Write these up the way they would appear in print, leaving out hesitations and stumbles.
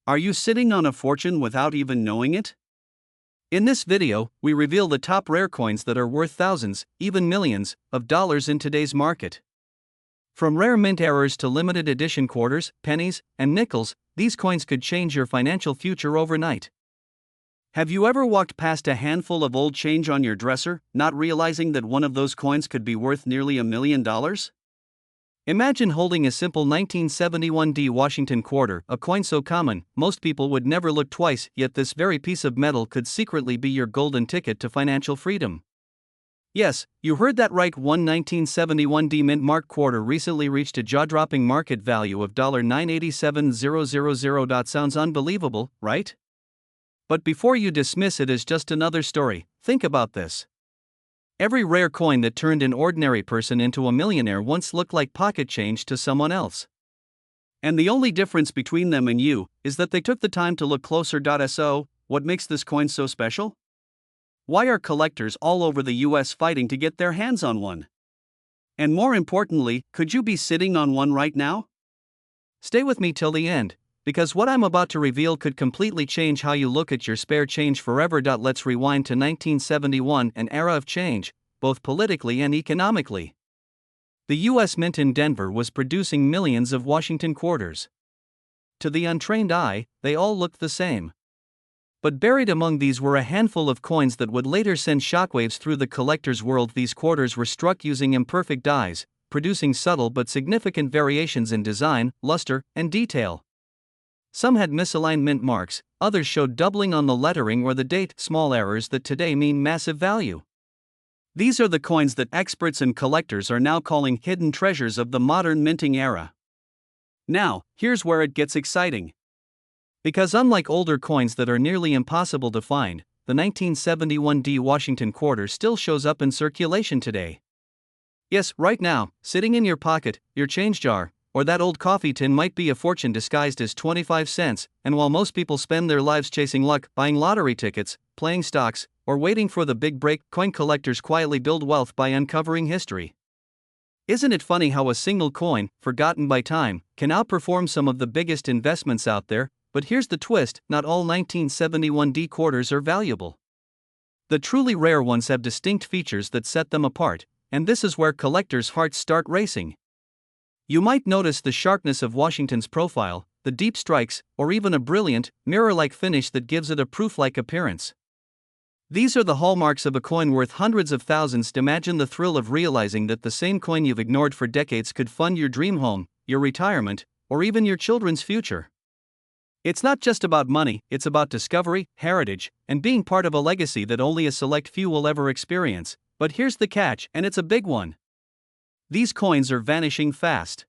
Are you sitting on a fortune without even knowing it? In this video, we reveal the top rare coins that are worth thousands, even millions, of dollars in today's market. From rare mint errors to limited edition quarters, pennies, and nickels, these coins could change your financial future overnight. Have you ever walked past a handful of old change on your dresser, not realizing that one of those coins could be worth nearly $1 million? Imagine holding a simple 1971 Washington quarter, a coin so common, most people would never look twice, yet this very piece of metal could secretly be your golden ticket to financial freedom. Yes, you heard that right. One 1971 mint mark quarter recently reached a jaw-dropping market value of $987,000. Sounds unbelievable, right? But before you dismiss it as just another story, think about this. Every rare coin that turned an ordinary person into a millionaire once looked like pocket change to someone else. And the only difference between them and you is that they took the time to look closer. So, what makes this coin so special? Why are collectors all over the US fighting to get their hands on one? And more importantly, could you be sitting on one right now? Stay with me till the end, because what I'm about to reveal could completely change how you look at your spare change forever. Let's rewind to 1971, an era of change, both politically and economically. The U.S. Mint in Denver was producing millions of Washington quarters. To the untrained eye, they all looked the same. But buried among these were a handful of coins that would later send shockwaves through the collector's world. These quarters were struck using imperfect dies, producing subtle but significant variations in design, luster, and detail. Some had misaligned mint marks, others showed doubling on the lettering or the date, small errors that today mean massive value. These are the coins that experts and collectors are now calling hidden treasures of the modern minting era. Now, here's where it gets exciting. Because unlike older coins that are nearly impossible to find, the 1971 Washington quarter still shows up in circulation today. Yes, right now, sitting in your pocket, your change jar, or that old coffee tin might be a fortune disguised as 25 cents, and while most people spend their lives chasing luck, buying lottery tickets, playing stocks, or waiting for the big break, coin collectors quietly build wealth by uncovering history. Isn't it funny how a single coin, forgotten by time, can outperform some of the biggest investments out there? But here's the twist, not all 1971 quarters are valuable. The truly rare ones have distinct features that set them apart, and this is where collectors' hearts start racing. You might notice the sharpness of Washington's profile, the deep strikes, or even a brilliant, mirror-like finish that gives it a proof-like appearance. These are the hallmarks of a coin worth hundreds of thousands. Imagine the thrill of realizing that the same coin you've ignored for decades could fund your dream home, your retirement, or even your children's future. It's not just about money, it's about discovery, heritage, and being part of a legacy that only a select few will ever experience. But here's the catch, and it's a big one. These coins are vanishing fast.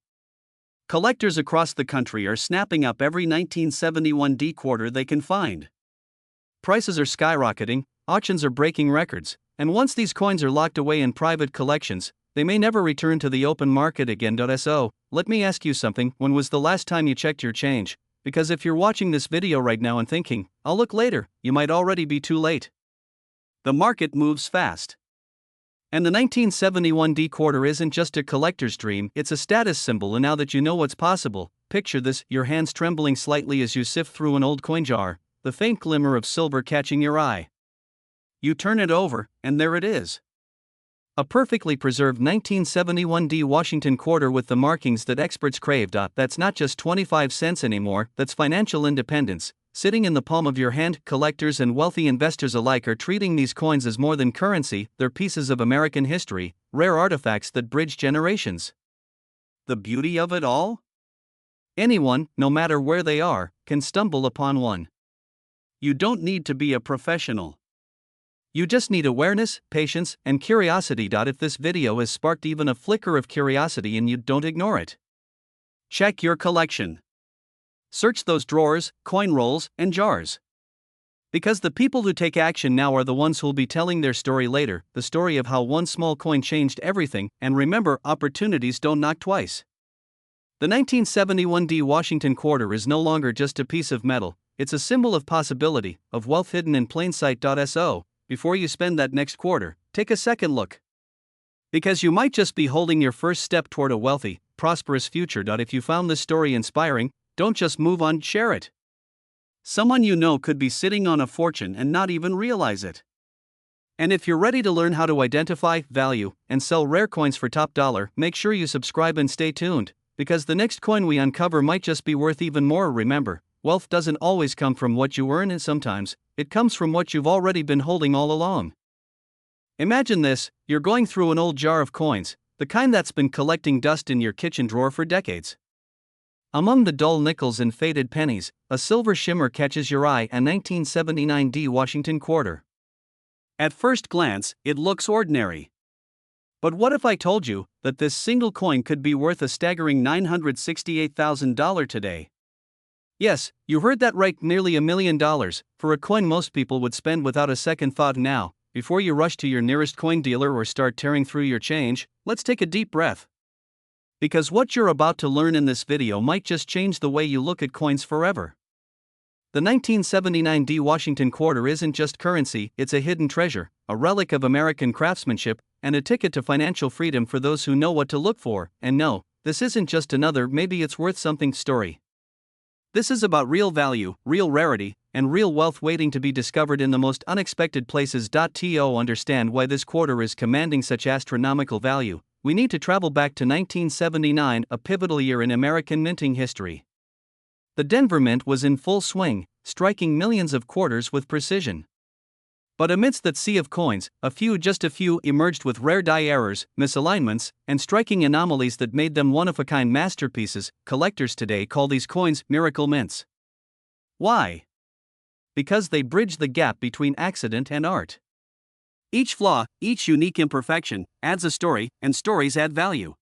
Collectors across the country are snapping up every 1971 quarter they can find. Prices are skyrocketing, auctions are breaking records, and once these coins are locked away in private collections, they may never return to the open market again. So, let me ask you something, when was the last time you checked your change? Because if you're watching this video right now and thinking, I'll look later, you might already be too late. The market moves fast. And the 1971 quarter isn't just a collector's dream, it's a status symbol. And now that you know what's possible, picture this, your hands trembling slightly as you sift through an old coin jar, the faint glimmer of silver catching your eye. You turn it over, and there it is. A perfectly preserved 1971 Washington quarter with the markings that experts crave. That's not just 25 cents anymore, that's financial independence. Sitting in the palm of your hand, collectors and wealthy investors alike are treating these coins as more than currency, they're pieces of American history, rare artifacts that bridge generations. The beauty of it all? Anyone, no matter where they are, can stumble upon one. You don't need to be a professional. You just need awareness, patience, and curiosity. If this video has sparked even a flicker of curiosity in you, don't ignore it. Check your collection. Search those drawers, coin rolls, and jars. Because the people who take action now are the ones who'll be telling their story later, the story of how one small coin changed everything. And remember, opportunities don't knock twice. The 1971 Washington quarter is no longer just a piece of metal, it's a symbol of possibility, of wealth hidden in plain sight. So, before you spend that next quarter, take a second look. Because you might just be holding your first step toward a wealthy, prosperous future. If you found this story inspiring, don't just move on, share it. Someone you know could be sitting on a fortune and not even realize it. And if you're ready to learn how to identify, value, and sell rare coins for top dollar, make sure you subscribe and stay tuned, because the next coin we uncover might just be worth even more. Remember, wealth doesn't always come from what you earn, and sometimes it comes from what you've already been holding all along. Imagine this: you're going through an old jar of coins, the kind that's been collecting dust in your kitchen drawer for decades. Among the dull nickels and faded pennies, a silver shimmer catches your eye: a 1979 Washington quarter. At first glance, it looks ordinary. But what if I told you that this single coin could be worth a staggering $968,000 today? Yes, you heard that right, nearly $1 million, for a coin most people would spend without a second thought. Now, before you rush to your nearest coin dealer or start tearing through your change, let's take a deep breath. Because what you're about to learn in this video might just change the way you look at coins forever. The 1979 Washington quarter isn't just currency, it's a hidden treasure, a relic of American craftsmanship, and a ticket to financial freedom for those who know what to look for. And no, this isn't just another "maybe it's worth something" story. This is about real value, real rarity, and real wealth waiting to be discovered in the most unexpected places. To understand why this quarter is commanding such astronomical value, we need to travel back to 1979, a pivotal year in American minting history. The Denver Mint was in full swing, striking millions of quarters with precision. But amidst that sea of coins, just a few, emerged with rare die errors, misalignments, and striking anomalies that made them one-of-a-kind masterpieces. Collectors today call these coins miracle mints. Why? Because they bridge the gap between accident and art. Each flaw, each unique imperfection, adds a story, and stories add value.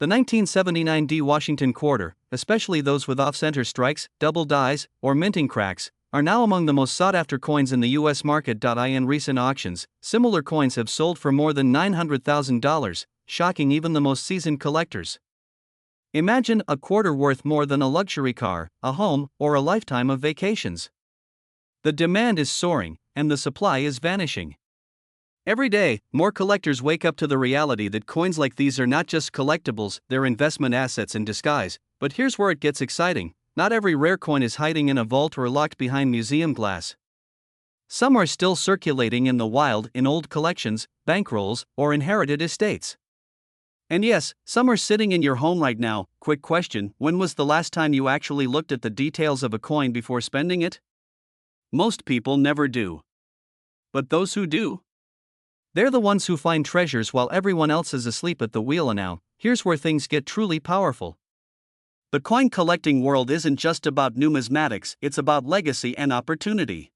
The 1979 Washington quarter, especially those with off-center strikes, double dies, or minting cracks, are now among the most sought-after coins in the U.S. market. In recent auctions, similar coins have sold for more than $900,000, shocking even the most seasoned collectors. Imagine a quarter worth more than a luxury car, a home, or a lifetime of vacations. The demand is soaring, and the supply is vanishing. Every day, more collectors wake up to the reality that coins like these are not just collectibles, they're investment assets in disguise. But here's where it gets exciting: not every rare coin is hiding in a vault or locked behind museum glass. Some are still circulating in the wild, in old collections, bankrolls, or inherited estates. And yes, some are sitting in your home right now. Quick question: when was the last time you actually looked at the details of a coin before spending it? Most people never do. But those who do? They're the ones who find treasures while everyone else is asleep at the wheel. And now, here's where things get truly powerful. The coin collecting world isn't just about numismatics, it's about legacy and opportunity.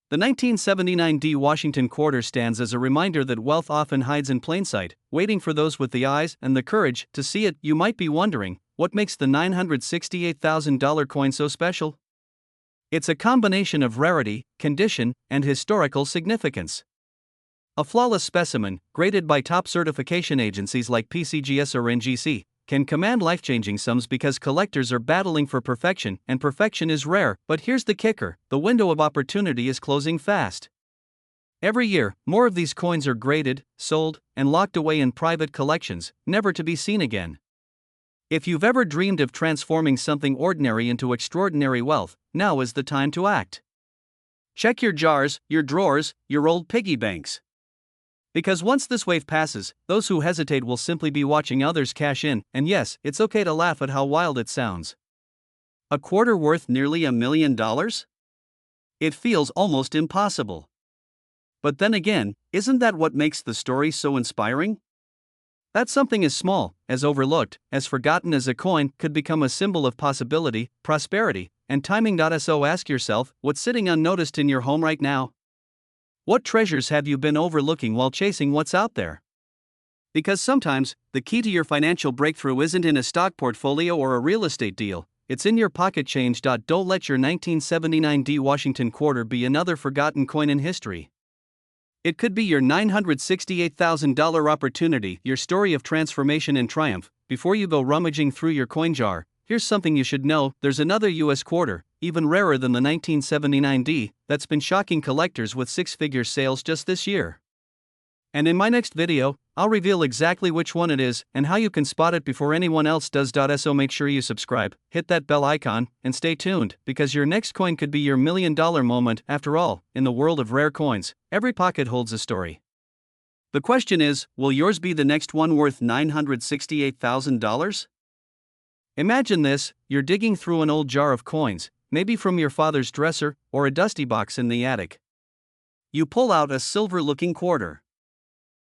The 1979 Washington quarter stands as a reminder that wealth often hides in plain sight, waiting for those with the eyes and the courage to see it. You might be wondering, what makes the $968,000 coin so special? It's a combination of rarity, condition, and historical significance. A flawless specimen, graded by top certification agencies like PCGS or NGC, can command life-changing sums because collectors are battling for perfection, and perfection is rare. But here's the kicker: the window of opportunity is closing fast. Every year, more of these coins are graded, sold, and locked away in private collections, never to be seen again. If you've ever dreamed of transforming something ordinary into extraordinary wealth, now is the time to act. Check your jars, your drawers, your old piggy banks. Because once this wave passes, those who hesitate will simply be watching others cash in. And yes, it's okay to laugh at how wild it sounds. A quarter worth nearly $1 million? It feels almost impossible. But then again, isn't that what makes the story so inspiring? That something as small, as overlooked, as forgotten as a coin could become a symbol of possibility, prosperity, and timing. So ask yourself, what's sitting unnoticed in your home right now? What treasures have you been overlooking while chasing what's out there? Because sometimes, the key to your financial breakthrough isn't in a stock portfolio or a real estate deal, it's in your pocket change. Don't let your 1979 Washington quarter be another forgotten coin in history. It could be your $968,000 opportunity, your story of transformation and triumph. Before you go rummaging through your coin jar, here's something you should know: there's another U.S. quarter, even rarer than the 1979 that's been shocking collectors with six-figure sales just this year. And in my next video, I'll reveal exactly which one it is and how you can spot it before anyone else does. So make sure you subscribe, hit that bell icon, and stay tuned, because your next coin could be your $1 million moment. After all, in the world of rare coins, every pocket holds a story. The question is, will yours be the next one worth $968,000? Imagine this: you're digging through an old jar of coins, maybe from your father's dresser or a dusty box in the attic. You pull out a silver-looking quarter.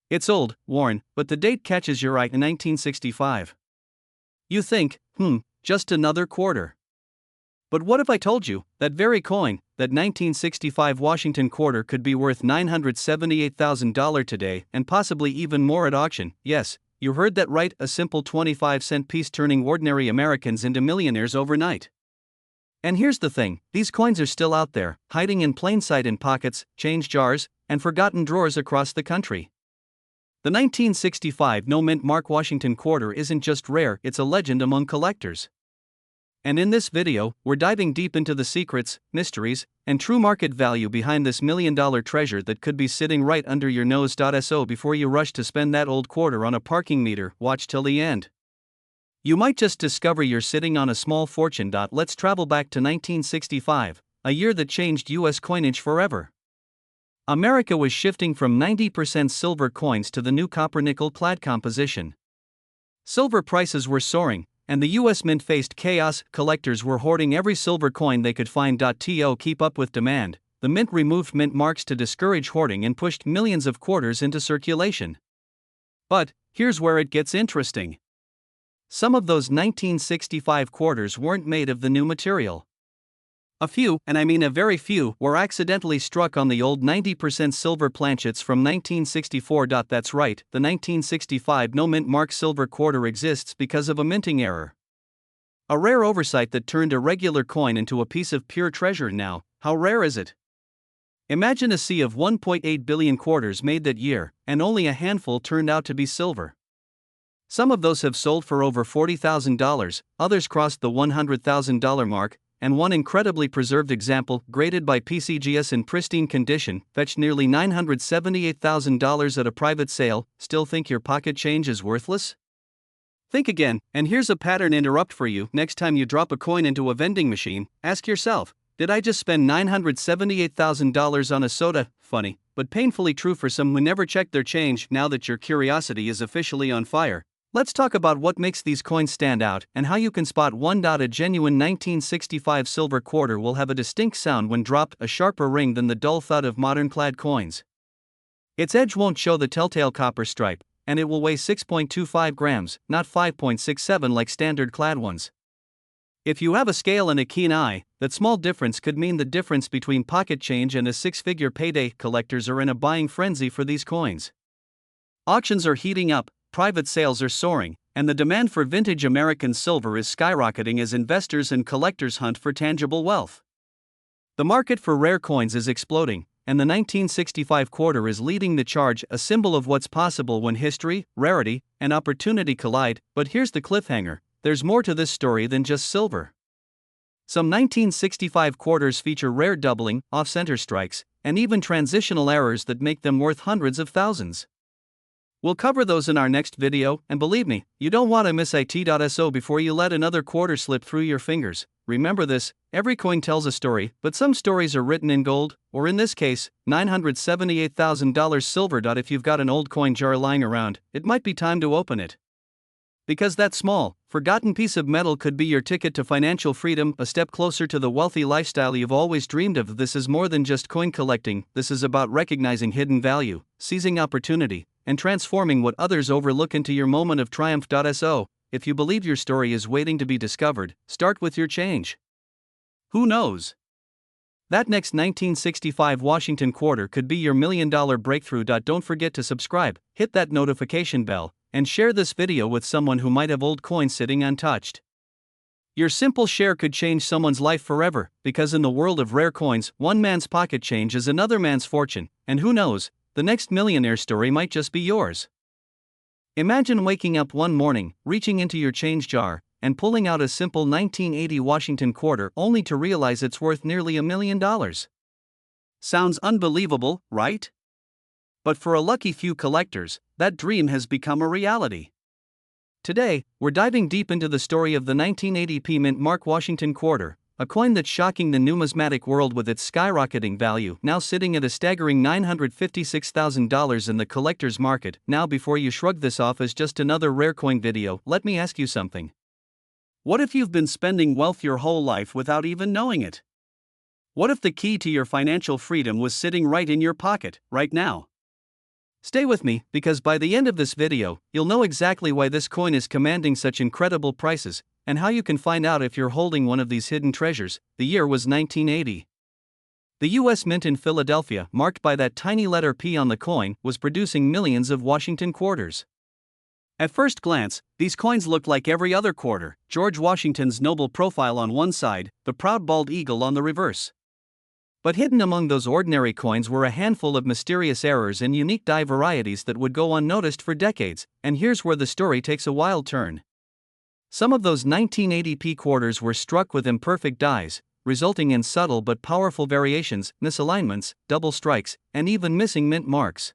It's old, worn, but the date catches your eye: in 1965. You think, just another quarter. But what if I told you that very coin, that 1965 Washington quarter, could be worth $978,000 today, and possibly even more at auction? Yes, you heard that right, a simple 25-cent piece turning ordinary Americans into millionaires overnight. And here's the thing: these coins are still out there, hiding in plain sight in pockets, change jars, and forgotten drawers across the country. The 1965 no-mint mark Washington quarter isn't just rare, it's a legend among collectors. And in this video, we're diving deep into the secrets, mysteries, and true market value behind this $1 million treasure that could be sitting right under your nose. So before you rush to spend that old quarter on a parking meter, watch till the end. You might just discover you're sitting on a small fortune. Let's travel back to 1965, a year that changed US coinage forever. America was shifting from 90% silver coins to the new copper-nickel clad composition. Silver prices were soaring, and the US Mint faced chaos. Collectors were hoarding every silver coin they could find. To keep up with demand, the Mint removed mint marks to discourage hoarding and pushed millions of quarters into circulation. But here's where it gets interesting. Some of those 1965 quarters weren't made of the new material. A few, and I mean a very few, were accidentally struck on the old 90% silver planchets from 1964. That's right, the 1965 no-mint mark silver quarter exists because of a minting error. A rare oversight that turned a regular coin into a piece of pure treasure. Now, how rare is it? Imagine a sea of 1.8 billion quarters made that year, and only a handful turned out to be silver. Some of those have sold for over $40,000, others crossed the $100,000 mark, and one incredibly preserved example, graded by PCGS in pristine condition, fetched nearly $978,000 at a private sale. Still think your pocket change is worthless? Think again, and here's a pattern interrupt for you. Next time you drop a coin into a vending machine, ask yourself, did I just spend $978,000 on a soda? Funny, but painfully true for some who never checked their change. Now that your curiosity is officially on fire, let's talk about what makes these coins stand out and how you can spot one. A genuine 1965 silver quarter will have a distinct sound when dropped, a sharper ring than the dull thud of modern clad coins. Its edge won't show the telltale copper stripe, and it will weigh 6.25 grams, not 5.67 like standard clad ones. If you have a scale and a keen eye, that small difference could mean the difference between pocket change and a six-figure payday. Collectors are in a buying frenzy for these coins. Auctions are heating up, private sales are soaring, and the demand for vintage American silver is skyrocketing as investors and collectors hunt for tangible wealth. The market for rare coins is exploding, and the 1965 quarter is leading the charge, a symbol of what's possible when history, rarity, and opportunity collide. But here's the cliffhanger: there's more to this story than just silver. Some 1965 quarters feature rare doubling, off-center strikes, and even transitional errors that make them worth hundreds of thousands. We'll cover those in our next video, and believe me, you don't want to miss it. So before you let another quarter slip through your fingers, remember this: every coin tells a story, but some stories are written in gold, or in this case, $978,000 silver. If you've got an old coin jar lying around, it might be time to open it. Because that small, forgotten piece of metal could be your ticket to financial freedom, a step closer to the wealthy lifestyle you've always dreamed of. This is more than just coin collecting, this is about recognizing hidden value, seizing opportunity, and transforming what others overlook into your moment of triumph. So, if you believe your story is waiting to be discovered, start with your change. Who knows? That next 1965 Washington quarter could be your $1 million breakthrough. Don't forget to subscribe, hit that notification bell, and share this video with someone who might have old coins sitting untouched. Your simple share could change someone's life forever, because in the world of rare coins, one man's pocket change is another man's fortune, and who knows, the next millionaire story might just be yours. Imagine waking up one morning, reaching into your change jar, and pulling out a simple 1980 Washington quarter only to realize it's worth nearly $1 million. Sounds unbelievable, right? But for a lucky few collectors, that dream has become a reality. Today, we're diving deep into the story of the 1980p mint mark Washington quarter, a coin that's shocking the numismatic world with its skyrocketing value, now sitting at a staggering $956,000 in the collector's market. Now, before you shrug this off as just another rare coin video, let me ask you something. What if you've been spending wealth your whole life without even knowing it? What if the key to your financial freedom was sitting right in your pocket, right now? Stay with me, because by the end of this video, you'll know exactly why this coin is commanding such incredible prices, and how you can find out if you're holding one of these hidden treasures. The year was 1980. The US Mint in Philadelphia, marked by that tiny letter P on the coin, was producing millions of Washington quarters. At first glance, these coins looked like every other quarter: George Washington's noble profile on one side, the proud bald eagle on the reverse. But hidden among those ordinary coins were a handful of mysterious errors and unique die varieties that would go unnoticed for decades, and here's where the story takes a wild turn. Some of those 1980p quarters were struck with imperfect dies, resulting in subtle but powerful variations, misalignments, double strikes, and even missing mint marks.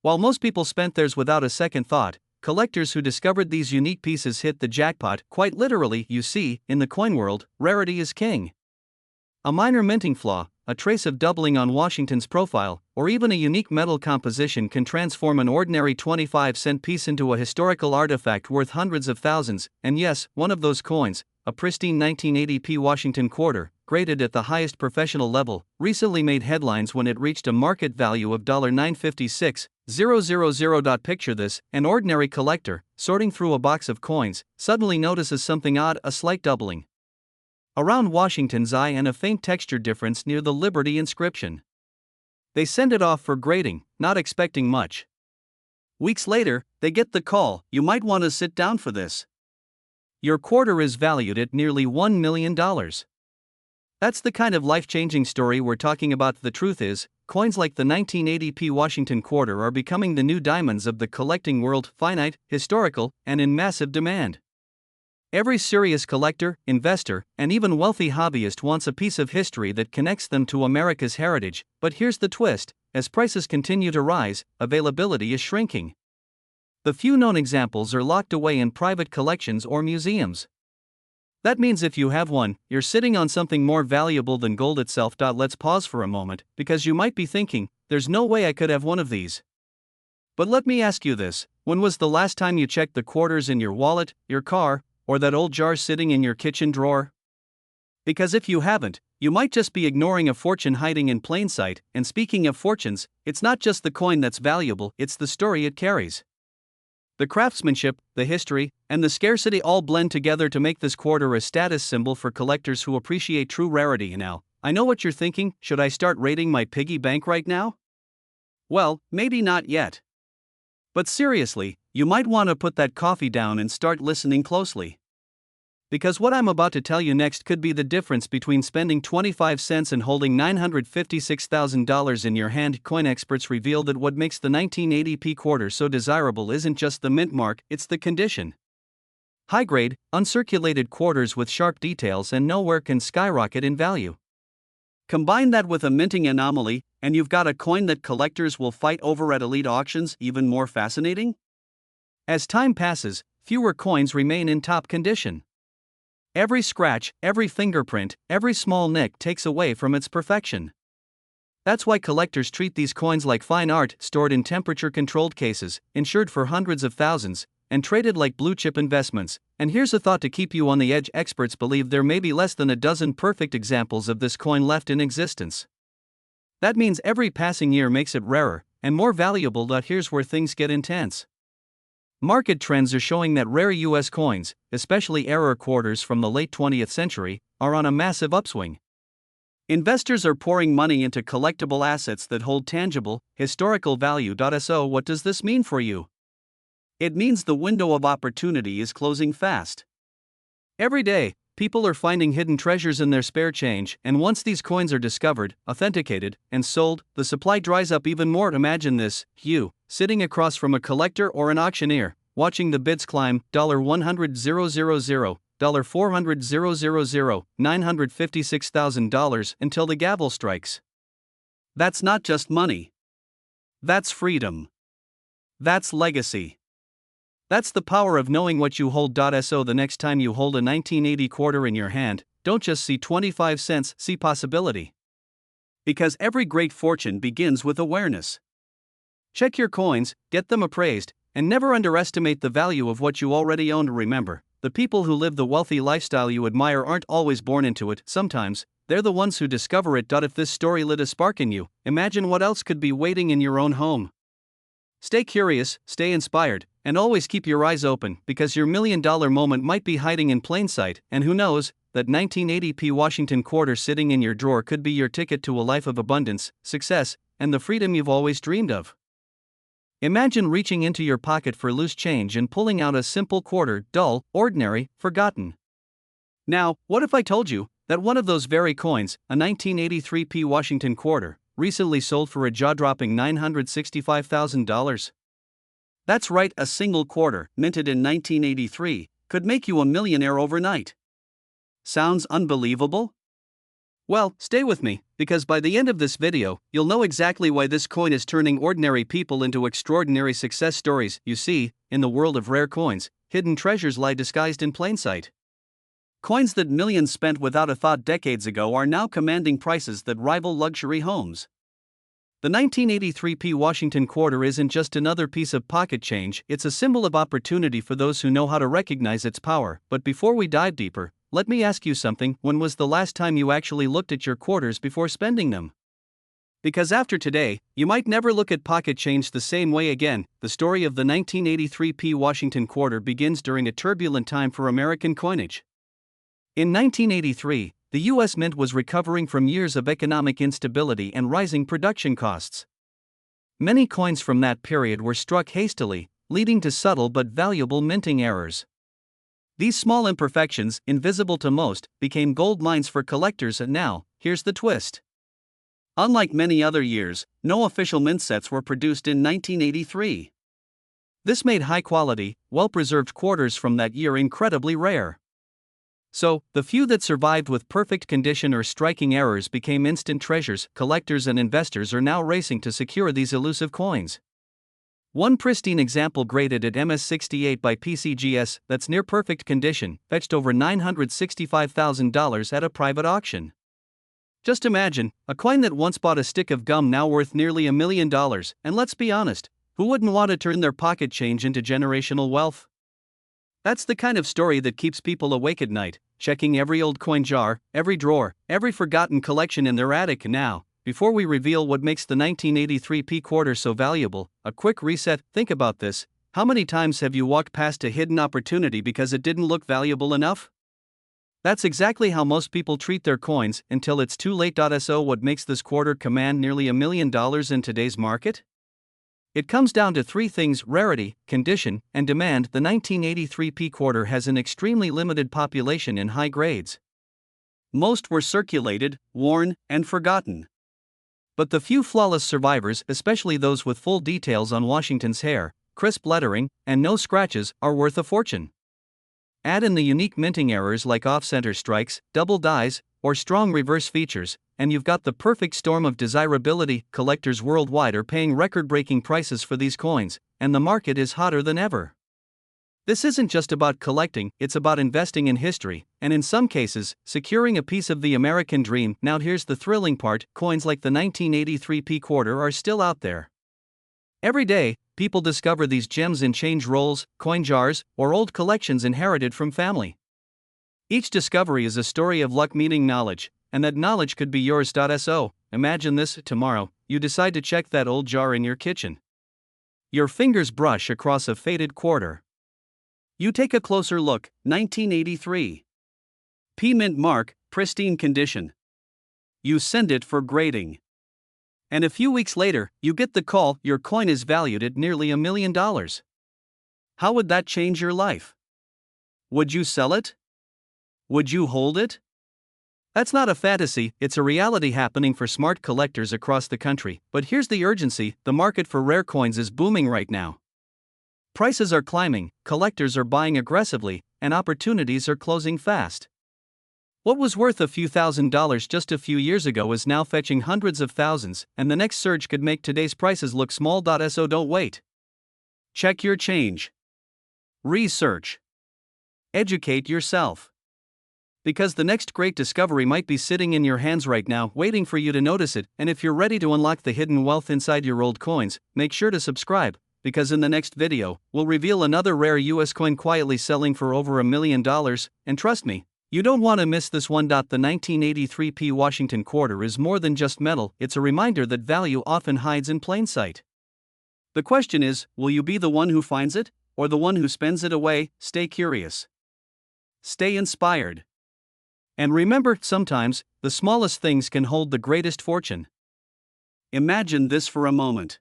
While most people spent theirs without a second thought, collectors who discovered these unique pieces hit the jackpot. Quite literally, you see, in the coin world, rarity is king. A minor minting flaw, a trace of doubling on Washington's profile, or even a unique metal composition can transform an ordinary 25-cent piece into a historical artifact worth hundreds of thousands. And yes, one of those coins, a pristine 1980p Washington quarter, graded at the highest professional level, recently made headlines when it reached a market value of $956,000. Picture this: an ordinary collector, sorting through a box of coins, suddenly notices something odd, a slight doubling around Washington's eye and a faint texture difference near the Liberty inscription. They send it off for grading, not expecting much. Weeks later, they get the call: you might want to sit down for this. Your quarter is valued at nearly $1 million. That's the kind of life-changing story we're talking about. The truth is, coins like the 1980p Washington quarter are becoming the new diamonds of the collecting world: finite, historical, and in massive demand. Every serious collector, investor, and even wealthy hobbyist wants a piece of history that connects them to America's heritage. But here's the twist: as prices continue to rise, availability is shrinking. The few known examples are locked away in private collections or museums. That means if you have one, you're sitting on something more valuable than gold itself. Let's pause for a moment, because you might be thinking, there's no way I could have one of these. But let me ask you this: when was the last time you checked the quarters in your wallet, your car, or that old jar sitting in your kitchen drawer? Because if you haven't, you might just be ignoring a fortune hiding in plain sight. And speaking of fortunes, it's not just the coin that's valuable, it's the story it carries. The craftsmanship, the history, and the scarcity all blend together to make this quarter a status symbol for collectors who appreciate true rarity. Now, I know what you're thinking: should I start raiding my piggy bank right now? Well, maybe not yet. But seriously, you might want to put that coffee down and start listening closely. Because what I'm about to tell you next could be the difference between spending 25 cents and holding $956,000 in your hand. Coin experts reveal that what makes the 1980p quarter so desirable isn't just the mint mark, it's the condition. High-grade, uncirculated quarters with sharp details and nowhere can skyrocket in value. Combine that with a minting anomaly, and you've got a coin that collectors will fight over at elite auctions. Even more fascinating? As time passes, fewer coins remain in top condition. Every scratch, every fingerprint, every small nick takes away from its perfection. That's why collectors treat these coins like fine art, stored in temperature-controlled cases, insured for hundreds of thousands, and traded like blue-chip investments. And here's a thought to keep you on the edge: experts believe there may be less than a dozen perfect examples of this coin left in existence. That means every passing year makes it rarer and more valuable. Here's where things get intense. Market trends are showing that rare US coins, especially error quarters from the late 20th century, are on a massive upswing. Investors are pouring money into collectible assets that hold tangible, historical value. So what does this mean for you? It means the window of opportunity is closing fast. Every day, people are finding hidden treasures in their spare change, and once these coins are discovered, authenticated, and sold, the supply dries up even more. Imagine this: you, sitting across from a collector or an auctioneer, watching the bids climb: $100,000, $400,000, $956,000 until the gavel strikes. That's not just money. That's freedom. That's legacy. That's the power of knowing what you hold. So the next time you hold a 1980 quarter in your hand, don't just see 25 cents, see possibility. Because every great fortune begins with awareness. Check your coins, get them appraised, and never underestimate the value of what you already own. Remember, the people who live the wealthy lifestyle you admire aren't always born into it, sometimes, they're the ones who discover it. If this story lit a spark in you, imagine what else could be waiting in your own home. Stay curious, stay inspired, and always keep your eyes open, because your $1 million moment might be hiding in plain sight, and who knows, that 1980p Washington quarter sitting in your drawer could be your ticket to a life of abundance, success, and the freedom you've always dreamed of. Imagine reaching into your pocket for loose change and pulling out a simple quarter, dull, ordinary, forgotten. Now, what if I told you that one of those very coins, a 1983p Washington quarter, recently sold for a jaw-dropping $965,000? That's right, a single quarter, minted in 1983, could make you a millionaire overnight. Sounds unbelievable? Well, stay with me, because by the end of this video, you'll know exactly why this coin is turning ordinary people into extraordinary success stories. You see, in the world of rare coins, hidden treasures lie disguised in plain sight. Coins that millions spent without a thought decades ago are now commanding prices that rival luxury homes. The 1983p Washington quarter isn't just another piece of pocket change, it's a symbol of opportunity for those who know how to recognize its power. But before we dive deeper, let me ask you something. When was the last time you actually looked at your quarters before spending them? Because after today, you might never look at pocket change the same way again. The story of the 1983p Washington quarter begins during a turbulent time for American coinage. In 1983, the U.S. Mint was recovering from years of economic instability and rising production costs. Many coins from that period were struck hastily, leading to subtle but valuable minting errors. These small imperfections, invisible to most, became gold mines for collectors. And now, here's the twist. Unlike many other years, no official mint sets were produced in 1983. This made high-quality, well-preserved quarters from that year incredibly rare. So, the few that survived with perfect condition or striking errors became instant treasures. Collectors and investors are now racing to secure these elusive coins. One pristine example, graded at MS68 by PCGS, that's near perfect condition, fetched over $965,000 at a private auction. Just imagine, a coin that once bought a stick of gum now worth nearly $1 million, and let's be honest, who wouldn't want to turn their pocket change into generational wealth? That's the kind of story that keeps people awake at night, checking every old coin jar, every drawer, every forgotten collection in their attic. Now, before we reveal what makes the 1983p quarter so valuable, a quick reset. Think about this. How many times have you walked past a hidden opportunity because it didn't look valuable enough? That's exactly how most people treat their coins, until it's too late. So what makes this quarter command nearly $1 million in today's market? It comes down to three things: rarity, condition, and demand. The 1983p quarter has an extremely limited population in high grades. Most were circulated, worn, and forgotten. But the few flawless survivors, especially those with full details on Washington's hair, crisp lettering, and no scratches, are worth a fortune. Add in the unique minting errors like off-center strikes, double dies, or strong reverse features, and you've got the perfect storm of desirability. Collectors worldwide are paying record-breaking prices for these coins, and the market is hotter than ever. This isn't just about collecting, it's about investing in history, and in some cases, securing a piece of the American dream. Now here's the thrilling part: coins like the 1983p quarter are still out there. Every day, people discover these gems in change rolls, coin jars, or old collections inherited from family. Each discovery is a story of luck meeting knowledge, and that knowledge could be yours. So, imagine this: tomorrow, you decide to check that old jar in your kitchen. Your fingers brush across a faded quarter. You take a closer look: 1983. P mint mark, pristine condition. You send it for grading. And a few weeks later, you get the call: your coin is valued at nearly $1 million. How would that change your life? Would you sell it? Would you hold it? That's not a fantasy, it's a reality happening for smart collectors across the country. But here's the urgency: the market for rare coins is booming right now. Prices are climbing, collectors are buying aggressively, and opportunities are closing fast. What was worth a few $1,000s just a few years ago is now fetching hundreds of thousands, and the next surge could make today's prices look small. So don't wait. Check your change. Research. Educate yourself. Because the next great discovery might be sitting in your hands right now, waiting for you to notice it. And if you're ready to unlock the hidden wealth inside your old coins, make sure to subscribe, because in the next video, we'll reveal another rare US coin quietly selling for over $1 million, and trust me, you don't want to miss this one. The 1983 Washington quarter is more than just metal, it's a reminder that value often hides in plain sight. The question is, will you be the one who finds it, or the one who spends it away? Stay curious. Stay inspired. And remember, sometimes, the smallest things can hold the greatest fortune. Imagine this for a moment.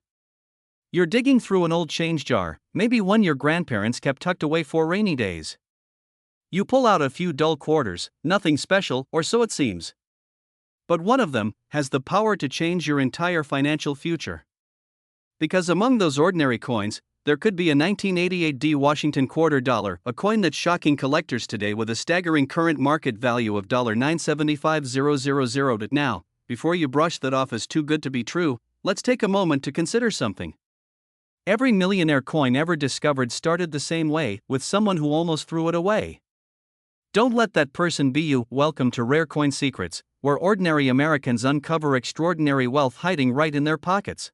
You're digging through an old change jar, maybe one your grandparents kept tucked away for rainy days. You pull out a few dull quarters, nothing special, or so it seems. But one of them has the power to change your entire financial future. Because among those ordinary coins, there could be a 1988 Washington quarter dollar, a coin that's shocking collectors today with a staggering current market value of $975,000. Now, before you brush that off as too good to be true, let's take a moment to consider something. Every millionaire coin ever discovered started the same way, with someone who almost threw it away. Don't let that person be you. Welcome to Rare Coin Secrets, where ordinary Americans uncover extraordinary wealth hiding right in their pockets.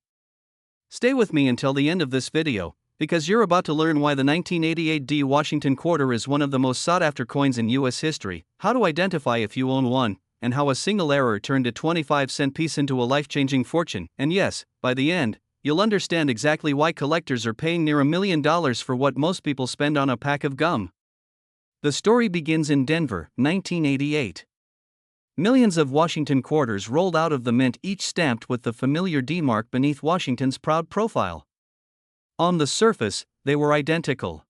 Stay with me until the end of this video, because you're about to learn why the 1988 Washington quarter is one of the most sought-after coins in US history, how to identify if you own one, and how a single error turned a 25-cent piece into a life-changing fortune. And yes, by the end, you'll understand exactly why collectors are paying near $1 million for what most people spend on a pack of gum. The story begins in Denver, 1988. Millions of Washington quarters rolled out of the mint, each stamped with the familiar D mark beneath Washington's proud profile. On the surface, they were identical.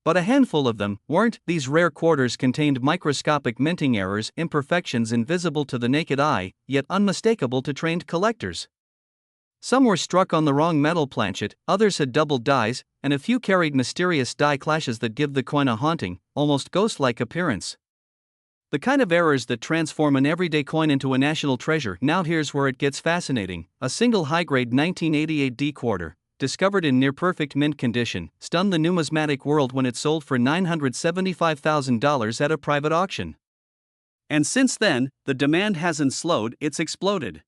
But a handful of them weren't. These rare quarters contained microscopic minting errors, imperfections invisible to the naked eye, yet unmistakable to trained collectors. Some were struck on the wrong metal planchet, others had doubled dies, and a few carried mysterious die clashes that give the coin a haunting, almost ghost-like appearance. The kind of errors that transform an everyday coin into a national treasure. Now here's where it gets fascinating. A single high-grade 1988 D quarter, discovered in near-perfect mint condition, stunned the numismatic world when it sold for $975,000 at a private auction. And since then, the demand hasn't slowed, it's exploded.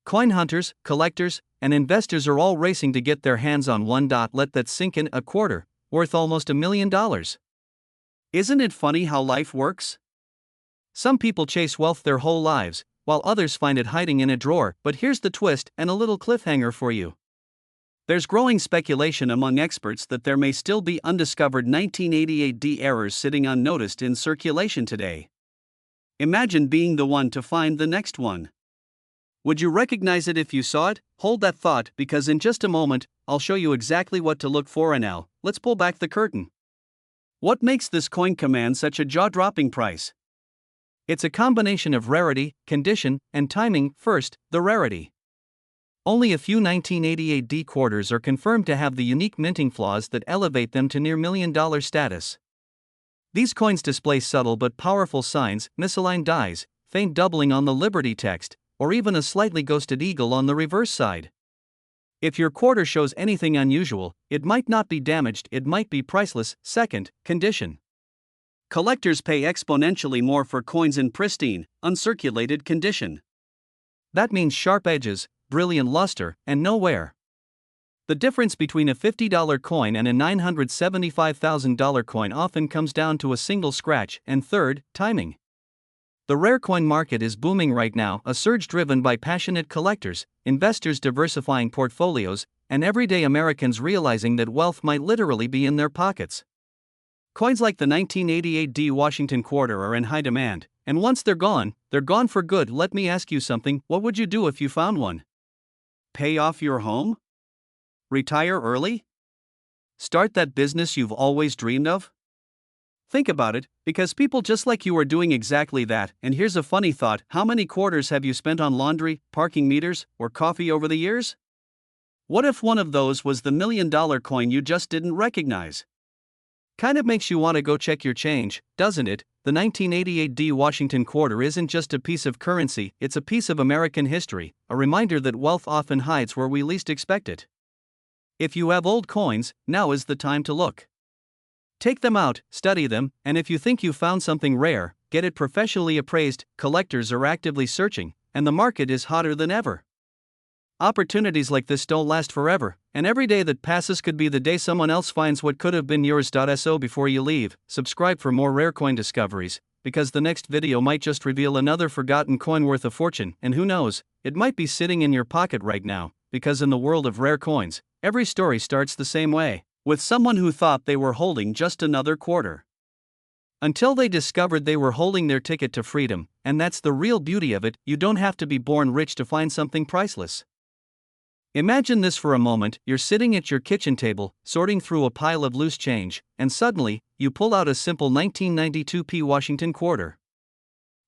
Coin hunters, collectors, and investors are all racing to get their hands on one. Let that sink in. A quarter, worth almost $1 million. Isn't it funny how life works? Some people chase wealth their whole lives, while others find it hiding in a drawer. But here's the twist, and a little cliffhanger for you. There's growing speculation among experts that there may still be undiscovered 1988 D errors sitting unnoticed in circulation today. Imagine being the one to find the next one. Would you recognize it if you saw it? Hold that thought, because in just a moment, I'll show you exactly what to look for. And now, let's pull back the curtain. What makes this coin command such a jaw-dropping price? It's a combination of rarity, condition, and timing. First, the rarity. Only a few 1988 D quarters are confirmed to have the unique minting flaws that elevate them to near $1 million status. These coins display subtle but powerful signs, misaligned dies, faint doubling on the Liberty text, or even a slightly ghosted eagle on the reverse side. If your quarter shows anything unusual, it might not be damaged, it might be priceless. Second, condition. Collectors pay exponentially more for coins in pristine, uncirculated condition. That means sharp edges, brilliant luster, and no wear. The difference between a $50 coin and a $975,000 coin often comes down to a single scratch. And third, timing. The rare coin market is booming right now, a surge driven by passionate collectors, investors diversifying portfolios, and everyday Americans realizing that wealth might literally be in their pockets. Coins like the 1988 D Washington quarter are in high demand, and once they're gone for good. Let me ask you something, what would you do if you found one? Pay off your home? Retire early? Start that business you've always dreamed of? Think about it, because people just like you are doing exactly that. And here's a funny thought, how many quarters have you spent on laundry, parking meters, or coffee over the years? What if one of those was the $1 million coin you just didn't recognize? Kind of makes you want to go check your change, doesn't it? The 1988 D Washington quarter isn't just a piece of currency, it's a piece of American history, a reminder that wealth often hides where we least expect it. If you have old coins, now is the time to look. Take them out, study them, and if you think you found something rare, get it professionally appraised. Collectors are actively searching, and the market is hotter than ever. Opportunities like this don't last forever, and every day that passes could be the day someone else finds what could have been yours. So before you leave, subscribe for more rare coin discoveries, because the next video might just reveal another forgotten coin worth a fortune, and who knows, it might be sitting in your pocket right now, because in the world of rare coins, every story starts the same way, with someone who thought they were holding just another quarter. Until they discovered they were holding their ticket to freedom, and that's the real beauty of it, you don't have to be born rich to find something priceless. Imagine this for a moment: you're sitting at your kitchen table, sorting through a pile of loose change, and suddenly, you pull out a simple 1992 P Washington quarter.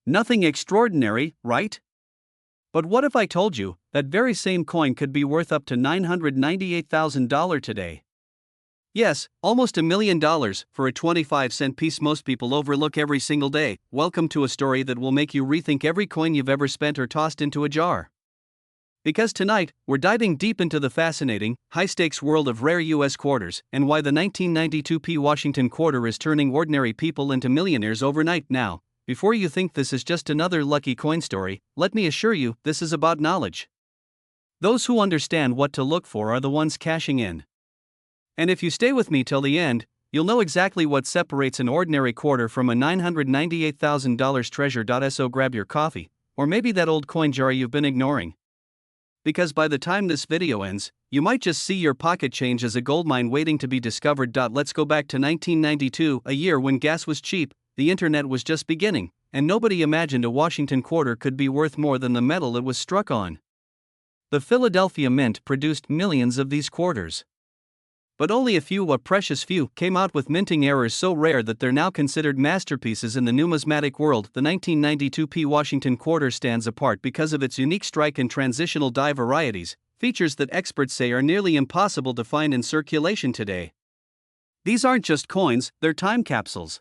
Nothing extraordinary, right? But what if I told you that very same coin could be worth up to $998,000 today? Yes, almost $1 million for a 25-cent piece most people overlook every single day. Welcome to a story that will make you rethink every coin you've ever spent or tossed into a jar. Because tonight, we're diving deep into the fascinating, high-stakes world of rare U.S. quarters, and why the 1992 P Washington quarter is turning ordinary people into millionaires overnight. Now, before you think this is just another lucky coin story, let me assure you, this is about knowledge. Those who understand what to look for are the ones cashing in. And if you stay with me till the end, you'll know exactly what separates an ordinary quarter from a $998,000 treasure. So grab your coffee, or maybe that old coin jar you've been ignoring. Because by the time this video ends, you might just see your pocket change as a goldmine waiting to be discovered. Let's go back to 1992, a year when gas was cheap, the internet was just beginning, and nobody imagined a Washington quarter could be worth more than the metal it was struck on. The Philadelphia Mint produced millions of these quarters. But only a precious few, came out with minting errors so rare that they're now considered masterpieces in the numismatic world. The 1992 P Washington quarter stands apart because of its unique strike and transitional die varieties, features that experts say are nearly impossible to find in circulation today. These aren't just coins, they're time capsules.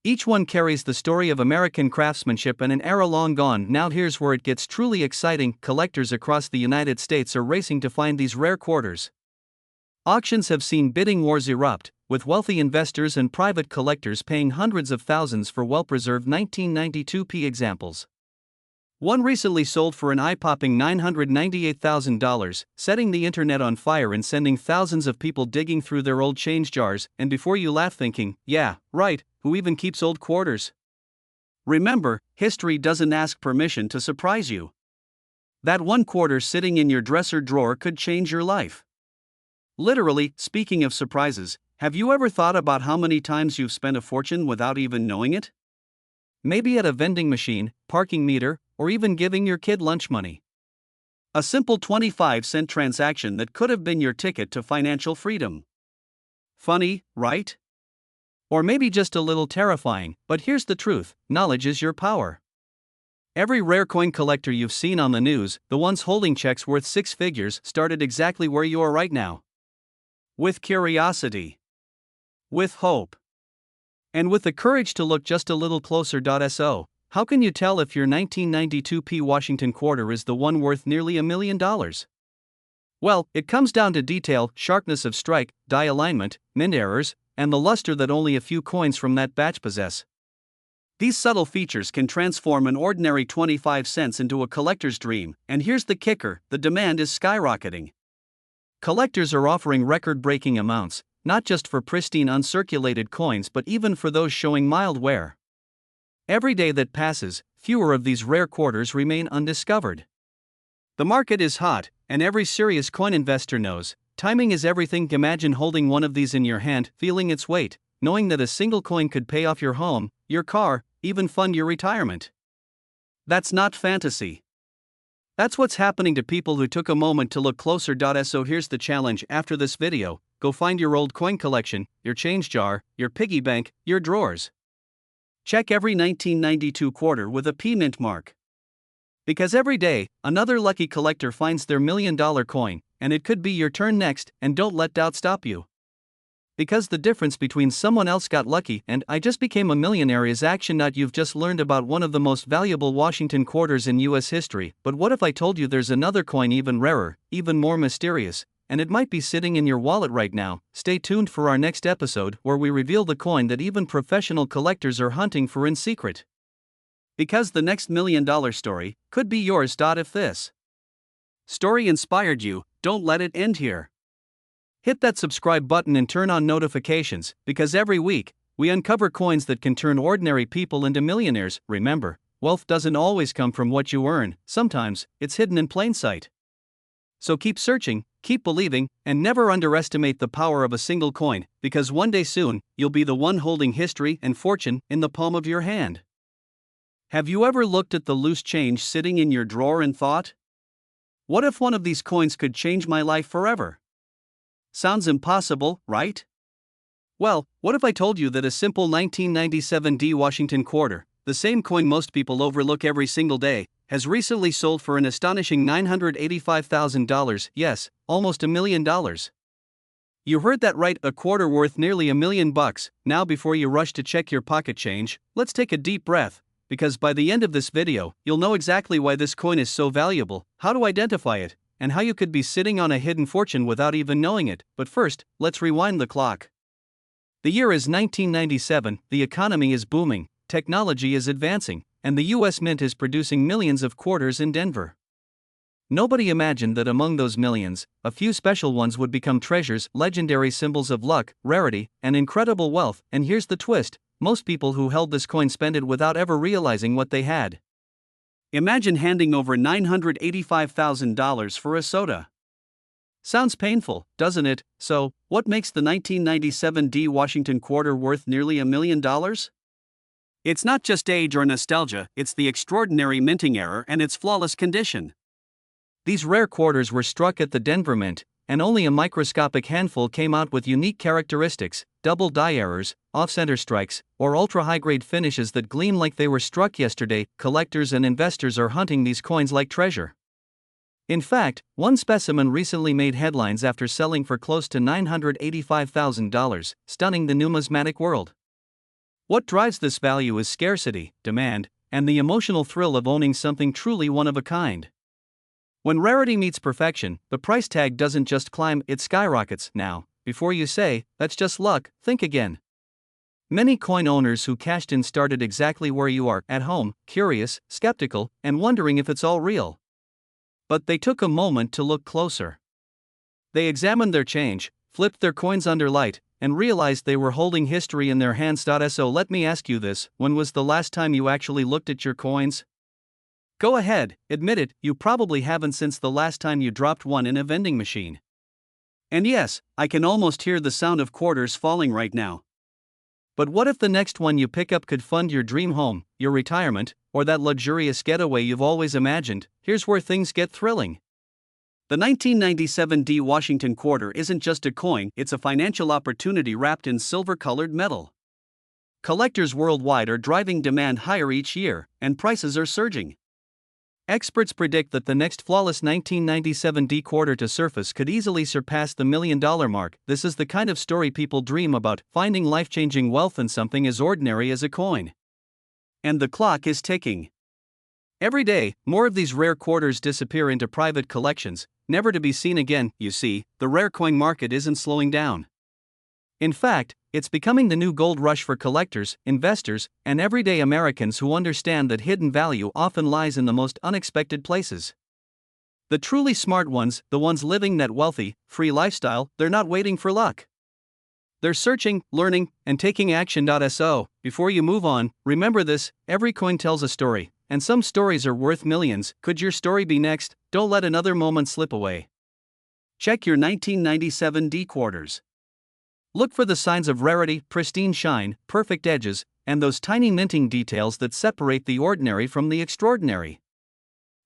Each one carries the story of American craftsmanship and an era long gone. Now here's where it gets truly exciting. Collectors across the United States are racing to find these rare quarters. Auctions have seen bidding wars erupt, with wealthy investors and private collectors paying hundreds of thousands for well-preserved 1992 P examples. One recently sold for an eye-popping $998,000, setting the internet on fire and sending thousands of people digging through their old change jars. And before you laugh thinking, yeah, right, who even keeps old quarters? Remember, history doesn't ask permission to surprise you. That one quarter sitting in your dresser drawer could change your life. Literally. Speaking of surprises, have you ever thought about how many times you've spent a fortune without even knowing it? Maybe at a vending machine, parking meter, or even giving your kid lunch money. A simple 25-cent transaction that could have been your ticket to financial freedom. Funny, right? Or maybe just a little terrifying, but here's the truth: knowledge is your power. Every rare coin collector you've seen on the news, the ones holding checks worth six figures, started exactly where you are right now. With curiosity, with hope, and with the courage to look just a little closer. So, how can you tell if your 1992 P Washington quarter is the one worth nearly $1 million? Well, it comes down to detail, sharpness of strike, die alignment, mint errors, and the luster that only a few coins from that batch possess. These subtle features can transform an ordinary 25 cents into a collector's dream, and here's the kicker: the demand is skyrocketing. Collectors are offering record-breaking amounts, not just for pristine uncirculated coins but even for those showing mild wear. Every day that passes, fewer of these rare quarters remain undiscovered. The market is hot, and every serious coin investor knows timing is everything. Imagine holding one of these in your hand, feeling its weight, knowing that a single coin could pay off your home, your car, even fund your retirement. That's not fantasy. That's what's happening to people who took a moment to look closer. So here's the challenge after this video: go find your old coin collection, your change jar, your piggy bank, your drawers. Check every 1992 quarter with a P mint mark. Because every day, another lucky collector finds their $1 million coin, and it could be your turn next. And don't let doubt stop you. Because the difference between someone else got lucky and I just became a millionaire is action. You've just learned about one of the most valuable Washington quarters in US history, but what if I told you there's another coin even rarer, even more mysterious, and it might be sitting in your wallet right now? Stay tuned for our next episode where we reveal the coin that even professional collectors are hunting for in secret. Because the next $1 million story could be yours. If this story inspired you, don't let it end here. Hit that subscribe button and turn on notifications, because every week, we uncover coins that can turn ordinary people into millionaires. Remember, wealth doesn't always come from what you earn, sometimes, it's hidden in plain sight. So keep searching, keep believing, and never underestimate the power of a single coin, because one day soon, you'll be the one holding history and fortune in the palm of your hand. Have you ever looked at the loose change sitting in your drawer and thought, what if one of these coins could change my life forever? Sounds impossible, right? Well, what if I told you that a simple 1997 Washington quarter, the same coin most people overlook every single day, has recently sold for an astonishing $985,000, yes, almost $1 million. You heard that right, a quarter worth nearly $1 million. Now before you rush to check your pocket change, let's take a deep breath, because by the end of this video, you'll know exactly why this coin is so valuable, how to identify it, and how you could be sitting on a hidden fortune without even knowing it. But first, let's rewind the clock. The year is 1997, the economy is booming, technology is advancing, and the US Mint is producing millions of quarters in Denver. Nobody imagined that among those millions, a few special ones would become treasures, legendary symbols of luck, rarity, and incredible wealth. And here's the twist, most people who held this coin spent it without ever realizing what they had. Imagine handing over $985,000 for a soda. Sounds painful, doesn't it? So, what makes the 1997 Washington quarter worth nearly $1 million? It's not just age or nostalgia, it's the extraordinary minting error and its flawless condition. These rare quarters were struck at the Denver Mint, and only a microscopic handful came out with unique characteristics, double die errors, off-center strikes, or ultra-high-grade finishes that gleam like they were struck yesterday. Collectors and investors are hunting these coins like treasure. In fact, one specimen recently made headlines after selling for close to $985,000, stunning the numismatic world. What drives this value is scarcity, demand, and the emotional thrill of owning something truly one of a kind. When rarity meets perfection, the price tag doesn't just climb, it skyrockets. Now, before you say, that's just luck, think again. Many coin owners who cashed in started exactly where you are, at home, curious, skeptical, and wondering if it's all real. But they took a moment to look closer. They examined their change, flipped their coins under light, and realized they were holding history in their hands. So let me ask you this, when was the last time you actually looked at your coins? Go ahead, admit it, you probably haven't since the last time you dropped one in a vending machine. And yes, I can almost hear the sound of quarters falling right now. But what if the next one you pick up could fund your dream home, your retirement, or that luxurious getaway you've always imagined? Here's where things get thrilling. The 1997 Washington quarter isn't just a coin, it's a financial opportunity wrapped in silver-colored metal. Collectors worldwide are driving demand higher each year, and prices are surging. Experts predict that the next flawless 1997 quarter to surface could easily surpass the $1 million mark. This is the kind of story people dream about, finding life-changing wealth in something as ordinary as a coin. And the clock is ticking. Every day, more of these rare quarters disappear into private collections, never to be seen again. You see, the rare coin market isn't slowing down. In fact, it's becoming the new gold rush for collectors, investors, and everyday Americans who understand that hidden value often lies in the most unexpected places. The truly smart ones, the ones living that wealthy, free lifestyle, they're not waiting for luck. They're searching, learning, and taking action. So, before you move on, remember this, every coin tells a story, and some stories are worth millions. Could your story be next? Don't let another moment slip away. Check your 1997 quarters. Look for the signs of rarity, pristine shine, perfect edges, and those tiny minting details that separate the ordinary from the extraordinary.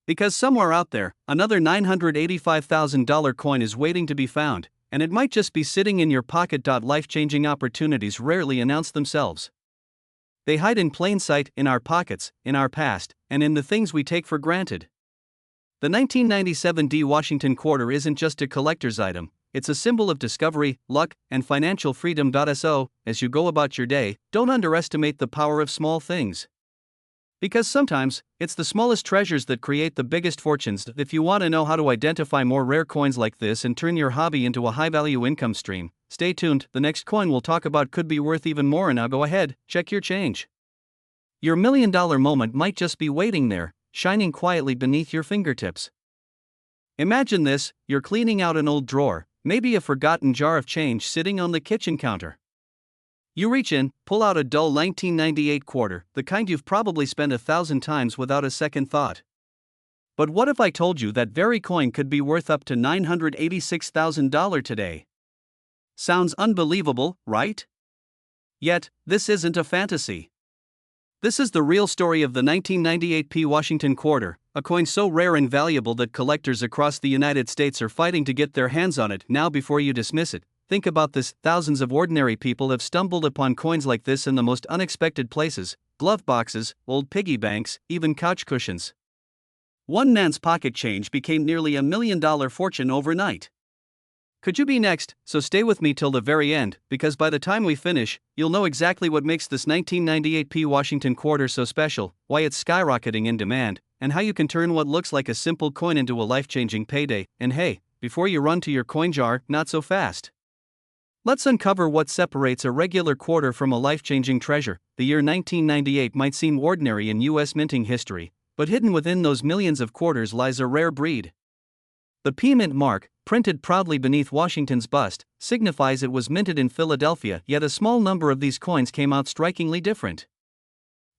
Because somewhere out there, another $985,000 coin is waiting to be found, and it might just be sitting in your pocket. Life-changing opportunities rarely announce themselves. They hide in plain sight, in our pockets, in our past, and in the things we take for granted. The 1997 Washington quarter isn't just a collector's item, it's a symbol of discovery, luck, and financial freedom. So, as you go about your day, don't underestimate the power of small things. Because sometimes, it's the smallest treasures that create the biggest fortunes. If you want to know how to identify more rare coins like this and turn your hobby into a high-value income stream, stay tuned. The next coin we'll talk about could be worth even more. And now go ahead, check your change. Your $1,000,000 moment might just be waiting there, shining quietly beneath your fingertips. Imagine this: you're cleaning out an old drawer, maybe a forgotten jar of change sitting on the kitchen counter. You reach in, pull out a dull 1998 quarter, the kind you've probably spent 1,000 times without a second thought. But what if I told you that very coin could be worth up to $986,000 today? Sounds unbelievable, right? Yet, this isn't a fantasy. This is the real story of the 1998 Washington quarter, a coin so rare and valuable that collectors across the United States are fighting to get their hands on it. Now, before you dismiss it, think about this: thousands of ordinary people have stumbled upon coins like this in the most unexpected places: glove boxes, old piggy banks, even couch cushions. One man's pocket change became nearly $1,000,000 fortune overnight. Could you be next? So stay with me till the very end, because by the time we finish, you'll know exactly what makes this 1998 Washington quarter so special, why it's skyrocketing in demand, and how you can turn what looks like a simple coin into a life-changing payday. And hey, before you run to your coin jar, not so fast. Let's uncover what separates a regular quarter from a life-changing treasure. The year 1998 might seem ordinary in U.S. minting history, but hidden within those millions of quarters lies a rare breed. The P Mint mark, printed proudly beneath Washington's bust, signifies it was minted in Philadelphia, yet a small number of these coins came out strikingly different.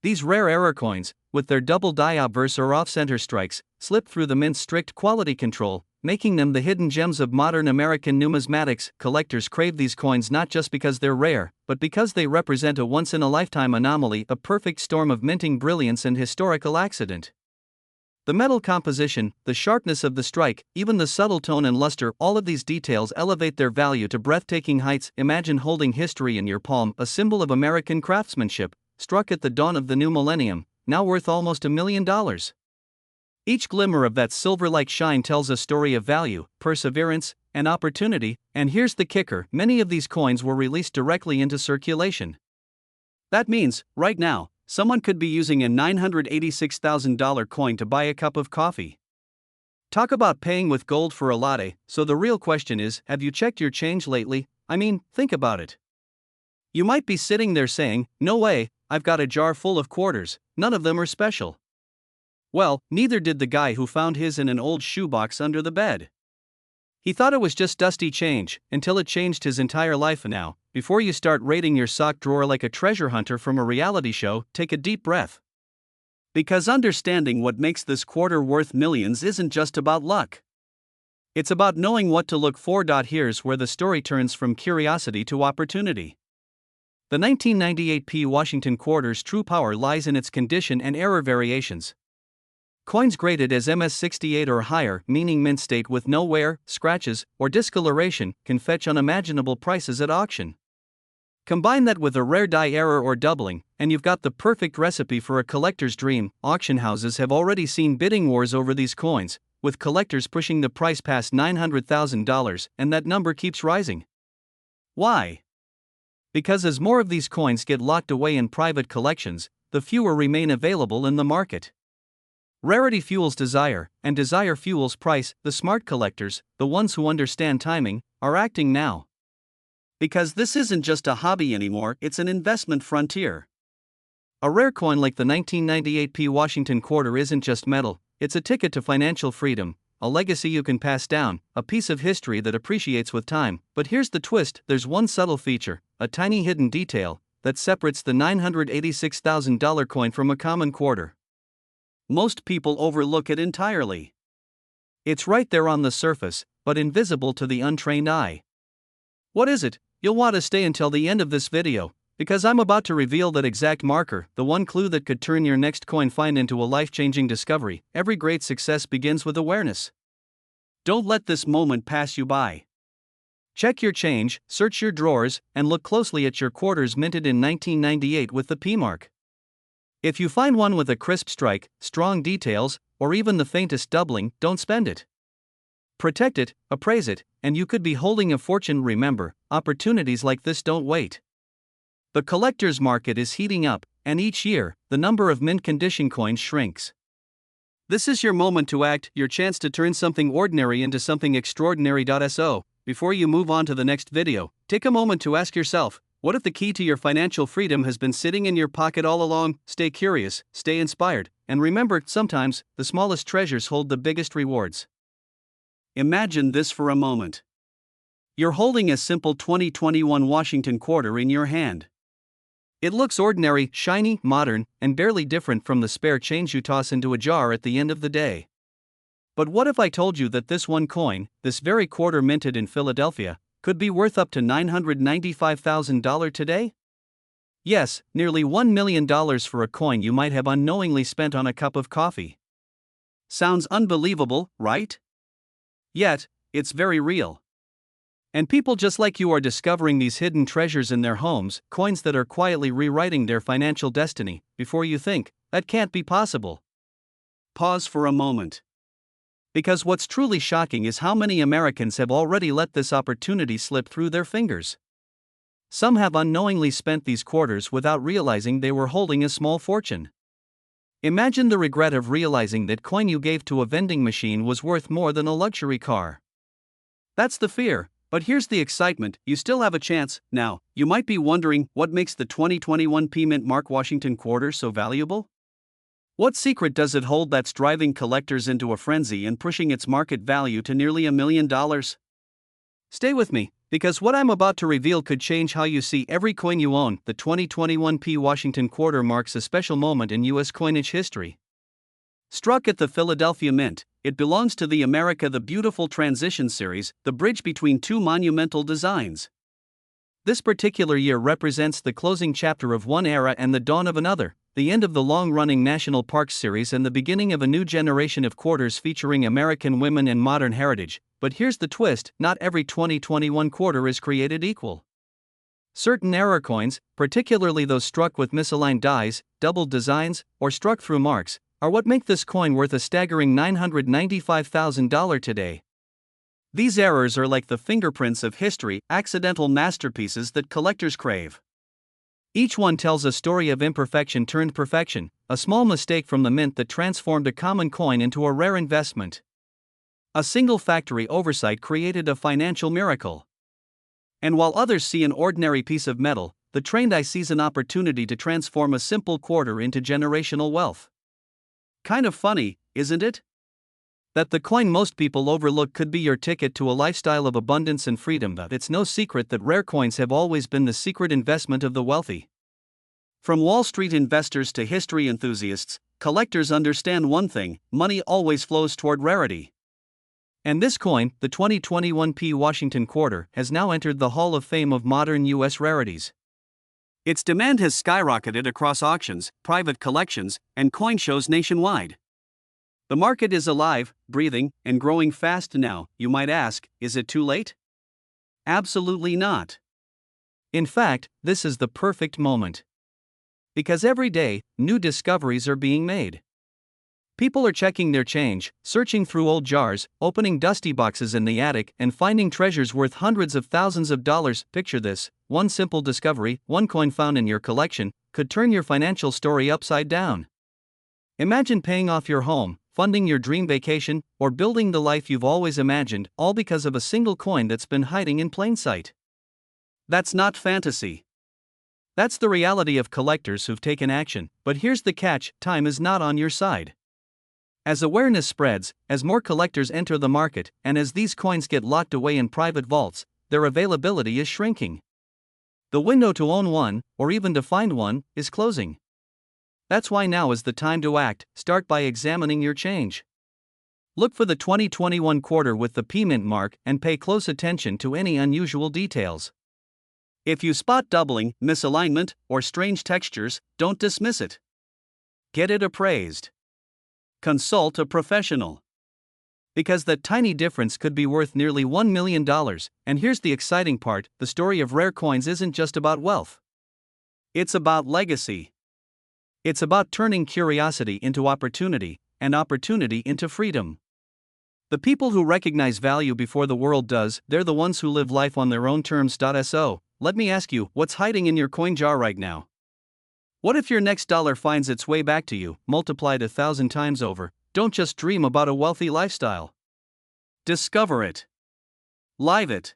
These rare error coins, with their double die obverse or off-center strikes, slip through the mint's strict quality control, making them the hidden gems of modern American numismatics. Collectors crave these coins not just because they're rare, but because they represent a once-in-a-lifetime anomaly, a perfect storm of minting brilliance and historical accident. The metal composition, the sharpness of the strike, even the subtle tone and luster, all of these details elevate their value to breathtaking heights. Imagine holding history in your palm, a symbol of American craftsmanship, struck at the dawn of the new millennium, now worth almost $1,000,000. Each glimmer of that silver-like shine tells a story of value, perseverance, and opportunity. And here's the kicker: many of these coins were released directly into circulation. That means, right now, someone could be using a $986,000 coin to buy a cup of coffee. Talk about paying with gold for a latte. So the real question is, have you checked your change lately? I mean, think about it. You might be sitting there saying, "No way, I've got a jar full of quarters, none of them are special." Well, neither did the guy who found his in an old shoebox under the bed. He thought it was just dusty change, until it changed his entire life. Now, before you start raiding your sock drawer like a treasure hunter from a reality show, take a deep breath. Because understanding what makes this quarter worth millions isn't just about luck. It's about knowing what to look for. Here's where the story turns from curiosity to opportunity. The 1998 Washington quarter's true power lies in its condition and error variations. Coins graded as MS68 or higher, meaning mint state with no wear, scratches, or discoloration, can fetch unimaginable prices at auction. Combine that with a rare die error or doubling, and you've got the perfect recipe for a collector's dream. Auction houses have already seen bidding wars over these coins, with collectors pushing the price past $900,000, and that number keeps rising. Why? Because as more of these coins get locked away in private collections, the fewer remain available in the market. Rarity fuels desire, and desire fuels price. The smart collectors, the ones who understand timing, are acting now. Because this isn't just a hobby anymore, it's an investment frontier. A rare coin like the 1998 Washington quarter isn't just metal, it's a ticket to financial freedom, a legacy you can pass down, a piece of history that appreciates with time. But here's the twist: there's one subtle feature, a tiny hidden detail, that separates the $986,000 coin from a common quarter. Most people overlook it entirely. It's right there on the surface, but invisible to the untrained eye. What is it? You'll want to stay until the end of this video, because I'm about to reveal that exact marker, the one clue that could turn your next coin find into a life-changing discovery. Every great success begins with awareness. Don't let this moment pass you by. Check your change, search your drawers, and look closely at your quarters minted in 1998 with the P mark. If you find one with a crisp strike, strong details, or even the faintest doubling, don't spend it. Protect it, appraise it, and you could be holding a fortune. Remember, opportunities like this don't wait. The collector's market is heating up, and each year, the number of mint condition coins shrinks. This is your moment to act, your chance to turn something ordinary into something extraordinary. So, before you move on to the next video, take a moment to ask yourself, what if the key to your financial freedom has been sitting in your pocket all along? Stay curious, stay inspired, and remember, sometimes, the smallest treasures hold the biggest rewards. Imagine this for a moment. You're holding a simple 2021 Washington quarter in your hand. It looks ordinary, shiny, modern, and barely different from the spare change you toss into a jar at the end of the day. But what if I told you that this one coin, this very quarter minted in Philadelphia, could be worth up to $995,000 today? Yes, nearly $1 million for a coin you might have unknowingly spent on a cup of coffee. Sounds unbelievable, right? Yet, it's very real. And people just like you are discovering these hidden treasures in their homes, coins that are quietly rewriting their financial destiny. Before you think, that can't be possible. Pause for a moment. Because what's truly shocking is how many Americans have already let this opportunity slip through their fingers. Some have unknowingly spent these quarters without realizing they were holding a small fortune. Imagine the regret of realizing that coin you gave to a vending machine was worth more than a luxury car. That's the fear. But here's the excitement, you still have a chance. Now, you might be wondering, what makes the 2021 Mint Mark Washington quarter so valuable? What secret does it hold that's driving collectors into a frenzy and pushing its market value to nearly $1 million? Stay with me, because what I'm about to reveal could change how you see every coin you own. The 2021 Washington quarter marks a special moment in U.S. coinage history. Struck at the Philadelphia Mint, it belongs to the America the Beautiful Transition series, the bridge between two monumental designs. This particular year represents the closing chapter of one era and the dawn of another, the end of the long-running National Parks series and the beginning of a new generation of quarters featuring American women and modern heritage. But here's the twist, not every 2021 quarter is created equal. Certain error coins, particularly those struck with misaligned dies, doubled designs, or struck through marks, are what make this coin worth a staggering $995,000 today. These errors are like the fingerprints of history, accidental masterpieces that collectors crave. Each one tells a story of imperfection turned perfection, a small mistake from the mint that transformed a common coin into a rare investment. A single factory oversight created a financial miracle. And while others see an ordinary piece of metal, the trained eye sees an opportunity to transform a simple quarter into generational wealth. Kind of funny, isn't it? That the coin most people overlook could be your ticket to a lifestyle of abundance and freedom. But it's no secret that rare coins have always been the secret investment of the wealthy. From Wall Street investors to history enthusiasts, collectors understand one thing: money always flows toward rarity. And this coin, the 2021 Washington quarter, has now entered the Hall of Fame of modern U.S. rarities. Its demand has skyrocketed across auctions, private collections, and coin shows nationwide. The market is alive, breathing, and growing fast now. You might ask, is it too late? Absolutely not. In fact, this is the perfect moment. Because every day, new discoveries are being made. People are checking their change, searching through old jars, opening dusty boxes in the attic, and finding treasures worth hundreds of thousands of dollars. Picture this: one simple discovery, one coin found in your collection, could turn your financial story upside down. Imagine paying off your home, funding your dream vacation, or building the life you've always imagined, all because of a single coin that's been hiding in plain sight. That's not fantasy. That's the reality of collectors who've taken action. But here's the catch: time is not on your side. As awareness spreads, as more collectors enter the market, and as these coins get locked away in private vaults, their availability is shrinking. The window to own one, or even to find one, is closing. That's why now is the time to act. Start by examining your change. Look for the 2021 quarter with the Mint mark and pay close attention to any unusual details. If you spot doubling, misalignment, or strange textures, don't dismiss it. Get it appraised. Consult a professional. Because that tiny difference could be worth nearly $1 million. And here's the exciting part: the story of rare coins isn't just about wealth. It's about legacy. It's about turning curiosity into opportunity, and opportunity into freedom. The people who recognize value before the world does, they're the ones who live life on their own terms. So, let me ask you, what's hiding in your coin jar right now? What if your next dollar finds its way back to you, multiplied 1,000 times over? Don't just dream about a wealthy lifestyle. Discover it. Live it.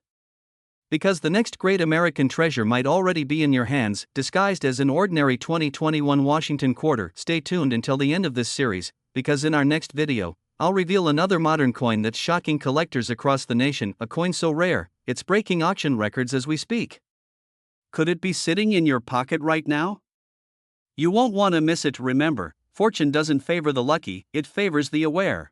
Because the next great American treasure might already be in your hands, disguised as an ordinary 2021 Washington quarter. Stay tuned until the end of this series, because in our next video, I'll reveal another modern coin that's shocking collectors across the nation, a coin so rare, it's breaking auction records as we speak. Could it be sitting in your pocket right now? You won't want to miss it. Remember, fortune doesn't favor the lucky, it favors the aware.